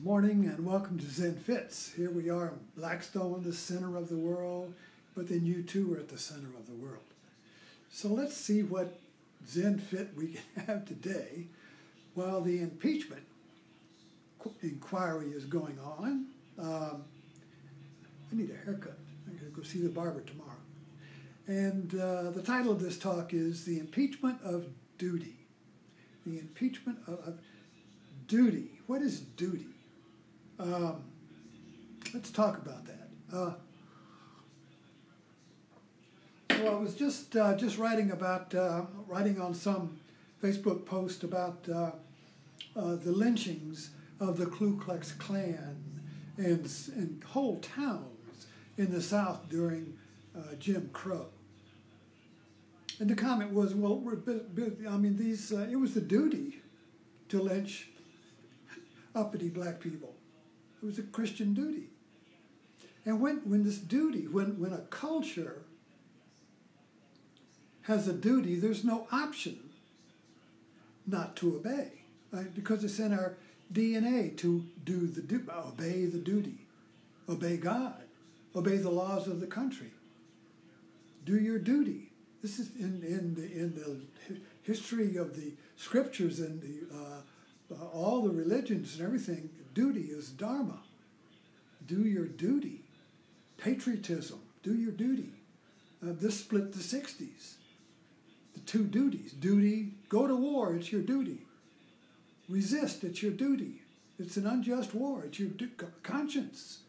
Morning and welcome to Zen Fits. Here we are in Blackstone, the center of the world, but then you too are at the center of the world. So let's see what Zen Fit we can have today while the impeachment inquiry is going on. I need a haircut. I'm going to go see the barber tomorrow. And the title of this talk is The Impeachment of Duty. The impeachment of duty. What is duty? Let's talk about that. So I was just writing on some Facebook post about the lynchings of the Ku Klux Klan and whole towns in the South during Jim Crow. And the comment was, well, it was the duty to lynch uppity black people. It was a Christian duty. And when this duty, when a culture has a duty, there's no option not to obey, right? Because it's in our DNA to obey the duty, obey God, obey the laws of the country. Do your duty. This is in the history of the scriptures and all the religions and everything. Duty is dharma. Do your duty. Patriotism. Do your duty. This split the 60s. The two duties. Duty, go to war, it's your duty. Resist, it's your duty. It's an unjust war, it's your conscience.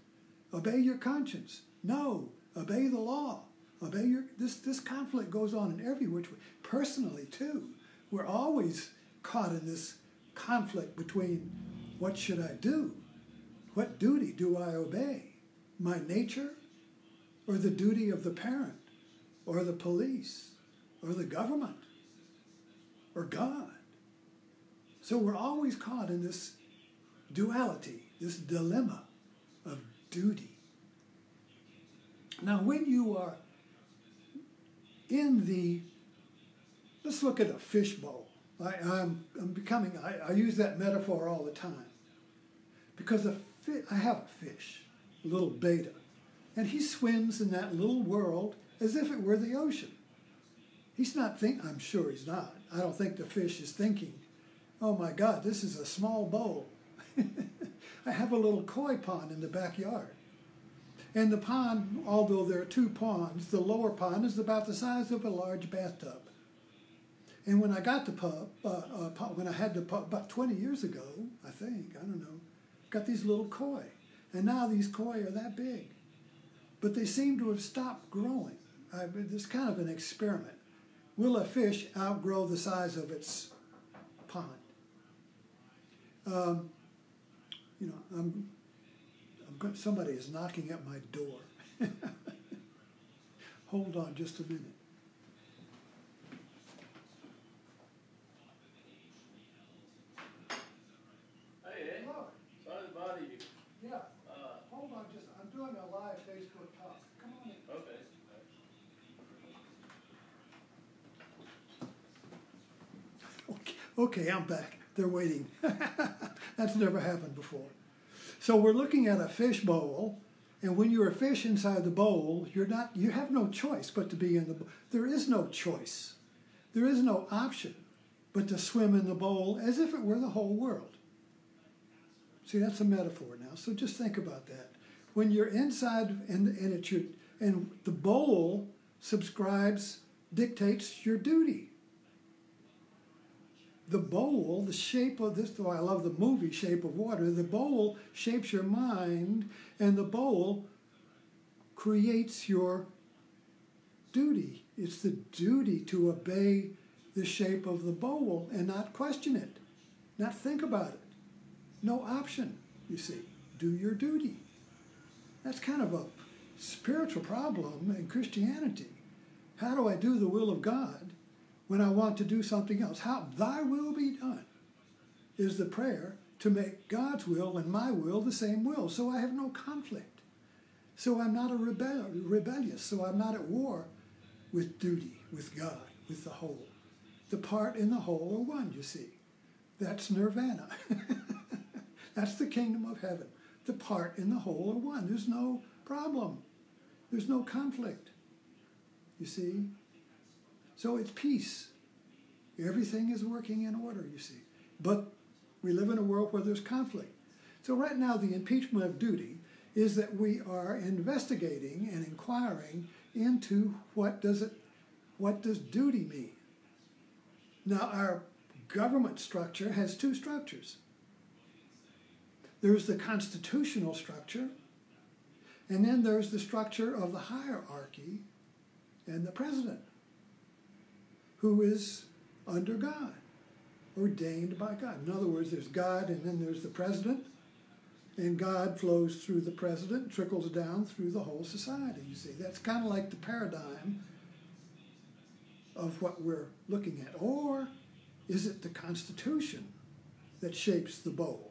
Obey your conscience. No, obey the law. Obey your, this conflict goes on in every which way. Personally, too, we're always caught in this conflict between what should I do? What duty do I obey? My nature or the duty of the parent or the police or the government or God? So we're always caught in this duality, this dilemma of duty. Now when you are in let's look at a fishbowl. I use that metaphor all the time because I have a fish, a little beta, and he swims in that little world as if it were the ocean. He's not I'm sure he's not. I don't think the fish is thinking, oh my God, this is a small bowl. I have a little koi pond in the backyard. And the pond, although there are two ponds, the lower pond is about the size of a large bathtub. And when I got the when I had the pub about 20 years ago, I don't know, got these little koi. And now these koi are that big. But they seem to have stopped growing. It's kind of an experiment. Will a fish outgrow the size of its pond? Somebody is knocking at my door. Hold on just a minute. Yeah. Hold on, I'm doing a live Facebook talk. Come on in. Okay, I'm back. They're waiting. That's never happened before. So we're looking at a fish bowl, and when you're a fish inside the bowl, you have no choice but to be in the bowl. There is no choice. There is no option but to swim in the bowl as if it were the whole world. See, that's a metaphor now, so just think about that. When you're inside and the bowl dictates your duty. The bowl, the shape of this, though I love the movie Shape of Water, the bowl shapes your mind, and the bowl creates your duty. It's the duty to obey the shape of the bowl and not question it, not think about it. No option, you see. Do your duty. That's kind of a spiritual problem in Christianity. How do I do the will of God when I want to do something else? How thy will be done is the prayer to make God's will and my will the same will. So I have no conflict. So I'm not rebellious. So I'm not at war with duty, with God, with the whole. The part and the whole are one, you see. That's nirvana. That's the kingdom of heaven. The part and the whole are one. There's no problem. There's no conflict. You see? So it's peace. Everything is working in order, you see. But we live in a world where there's conflict. So right now the impeachment of duty is that we are investigating and inquiring into what does duty mean. Now our government structure has two structures. There's the constitutional structure, and then there's the structure of the hierarchy and the president, who is under God, ordained by God. In other words, there's God and then there's the president, and God flows through the president, trickles down through the whole society, you see. That's kind of like the paradigm of what we're looking at. Or is it the Constitution that shapes the bowl?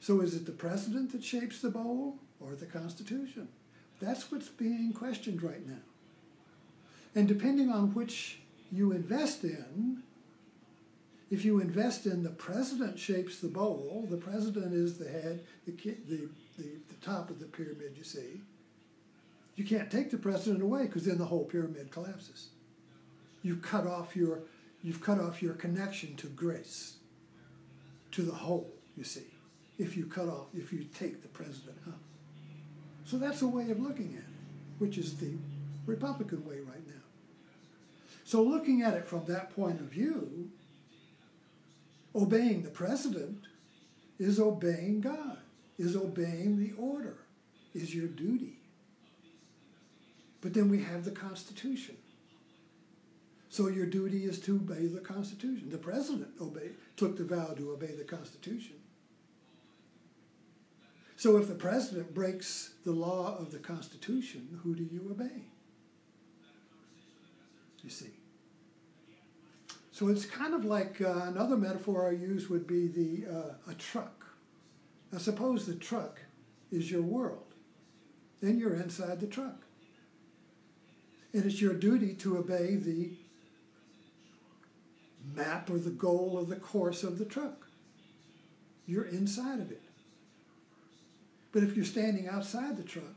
So is it the president that shapes the bowl or the Constitution? That's what's being questioned right now. And depending on which you invest in, if you invest in the president shapes the bowl, the president is the head, the top of the pyramid, you see. You can't take the president away because then the whole pyramid collapses. You've cut off your connection to grace, to the whole, you see, if you take the president out. So that's a way of looking at it, which is the Republican way right now. So looking at it from that point of view, obeying the president is obeying God, is obeying the order, is your duty. But then we have the Constitution. So your duty is to obey the Constitution. The president took the vow to obey the Constitution. So if the president breaks the law of the Constitution, who do you obey? You see. So it's kind of like another metaphor I use would be a truck. Now suppose the truck is your world. Then you're inside the truck. And it's your duty to obey the map or the goal or the course of the truck. You're inside of it. But if you're standing outside the truck,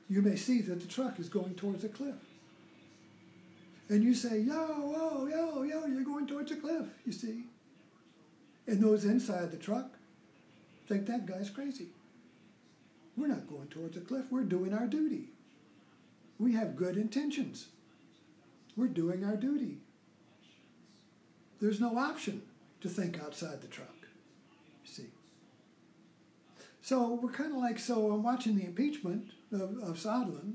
you may see that the truck is going towards a cliff. And you say, yo, you're going towards a cliff, you see. And those inside the truck think that guy's crazy. We're not going towards a cliff, we're doing our duty. We have good intentions. We're doing our duty. There's no option to think outside the truck, you see. So we're kind of like, so I'm watching the impeachment of Sondland,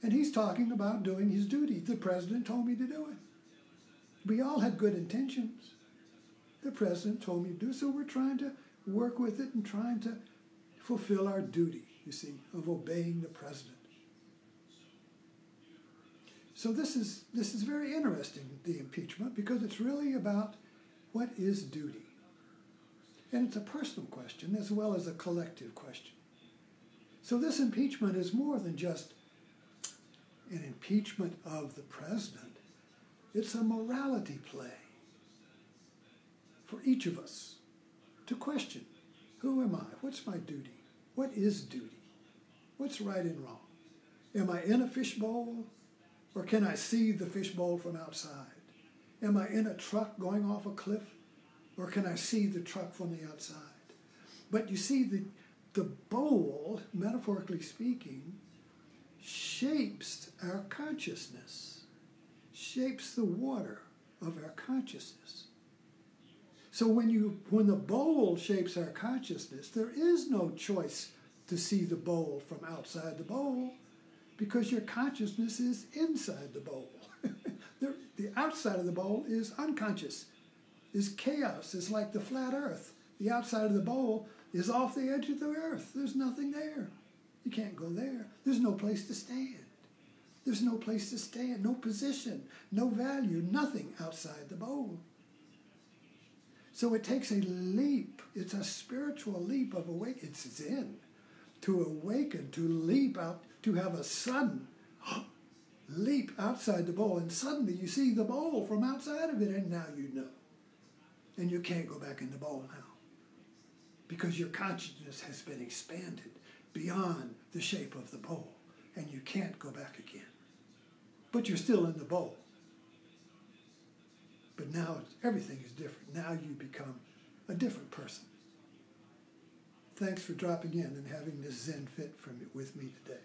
and he's talking about doing his duty. The president told me to do it. We all had good intentions. The president told me to do it, so we're trying to work with it and trying to fulfill our duty, you see, of obeying the president. So this is very interesting, the impeachment, because it's really about what is duty. And it's a personal question as well as a collective question. So this impeachment is more than just an impeachment of the president. It's a morality play for each of us to question, who am I? What's my duty? What is duty? What's right and wrong? Am I in a fishbowl? Or can I see the fishbowl from outside? Am I in a truck going off a cliff? Or can I see the truck from the outside? But you see, the bowl, metaphorically speaking, shapes our consciousness, shapes the water of our consciousness. So when the bowl shapes our consciousness, there is no choice to see the bowl from outside the bowl, because your consciousness is inside the bowl. The outside of the bowl is unconscious, is chaos. It's like the flat earth. The outside of the bowl is off the edge of the earth. There's nothing there. You can't go there. There's no place to stand. There's no place to stand, no position, no value, nothing outside the bowl. So it takes a leap. It's a spiritual leap of awakening. It's Zen. To awaken, to leap out, to have a sudden leap outside the bowl, and suddenly you see the bowl from outside of it, and now you know. And you can't go back in the bowl now. because your consciousness has been expanded beyond the shape of the bowl, and you can't go back again. But you're still in the bowl. But now everything is different. Now you become a different person. Thanks for dropping in and having this Zen Fit with me today.